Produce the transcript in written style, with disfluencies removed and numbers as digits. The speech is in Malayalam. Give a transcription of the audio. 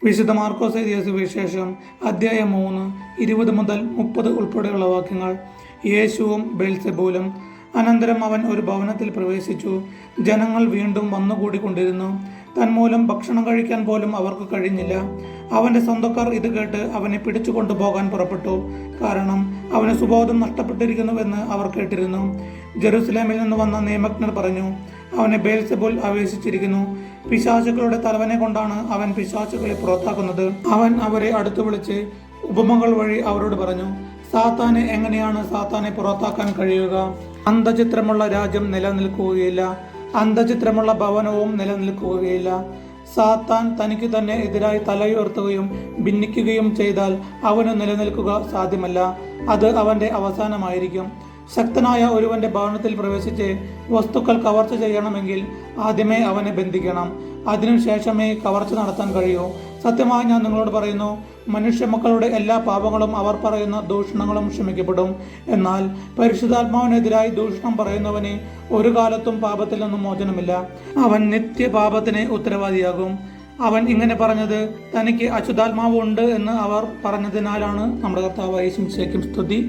വിശുദ്ധ മാർക്കോസ് എഴുതിയ സുവിശേഷം അധ്യായം 3 20 മുതൽ 30 ഉൾപ്പെടെയുള്ള വാക്യങ്ങൾ. യേശുവും ബെൽസെബൂലും. അനന്തരം അവൻ ഒരു ഭവനത്തിൽ പ്രവേശിച്ചു. ജനങ്ങൾ വീണ്ടും വന്നുകൂടിക്കൊണ്ടിരുന്നു. തന്മൂലം ഭക്ഷണം കഴിക്കാൻ പോലും അവർക്ക് കഴിഞ്ഞില്ല. അവന്റെ സ്വന്തക്കാർ ഇത് കേട്ട് അവനെ പിടിച്ചു കൊണ്ടുപോകാൻ പുറപ്പെട്ടു. കാരണം അവന് സുബോധം നഷ്ടപ്പെട്ടിരിക്കുന്നുവെന്ന് അവർ കേട്ടിരുന്നു. ജെറുസലേമിൽ നിന്ന് വന്ന നിയമജ്ഞർ പറഞ്ഞു, അവനെ ബെൽസെബൂൽ ആവേശിച്ചിരിക്കുന്നു. പിശാചുക്കളുടെ തലവനെ കൊണ്ടാണ് അവൻ പിശാചുക്കളെ പുറത്താക്കുന്നത്. അവൻ അവരെ അടുത്തു വിളിച്ച് ഉപമകൾ വഴി അവരോട് പറഞ്ഞു, സാത്താനെ എങ്ങനെയാണ് സാത്താനെ പുറത്താക്കാൻ കഴിയുക? അന്തചിത്രമുള്ള രാജ്യം നിലനിൽക്കുകയില്ല, അന്തചിത്രമുള്ള ഭവനവും നിലനിൽക്കുകയില്ല. സാത്താൻ തനിക്ക് തന്നെ എതിരായി തലയുയർത്തുകയും ഭിന്നിക്കുകയും ചെയ്താൽ അവന് നിലനിൽക്കുക സാധ്യമല്ല. അത് അവന്റെ അവസാനമായിരിക്കും. ശക്തനായ ഒരുവന്റെ ഭവനത്തിൽ പ്രവേശിച്ച് വസ്തുക്കൾ കവർച്ച ചെയ്യണമെങ്കിൽ ആദ്യമേ അവനെ ബന്ധിക്കണം. അതിനുശേഷമേ കവർച്ച നടത്താൻ കഴിയൂ. സത്യമായി ഞാൻ നിങ്ങളോട് പറയുന്നു, മനുഷ്യ മക്കളുടെ എല്ലാ പാപങ്ങളും അവർ പറയുന്ന ദൂഷണങ്ങളും ക്ഷമിക്കപ്പെടും. എന്നാൽ പരിശുദ്ധാത്മാവിനെതിരായി ദൂഷണം പറയുന്നവന് ഒരു കാലത്തും പാപത്തിൽ നിന്നും മോചനമില്ല. അവൻ നിത്യപാപത്തിന് ഉത്തരവാദിയാകും. അവൻ ഇങ്ങനെ പറഞ്ഞത് തനിക്ക് അശുദ്ധാത്മാവ് ഉണ്ട് എന്ന് അവർ പറഞ്ഞതിനാലാണ്. നമ്മുടെ കർത്താവായ യേശുവിശേക്കും സ്തുതി.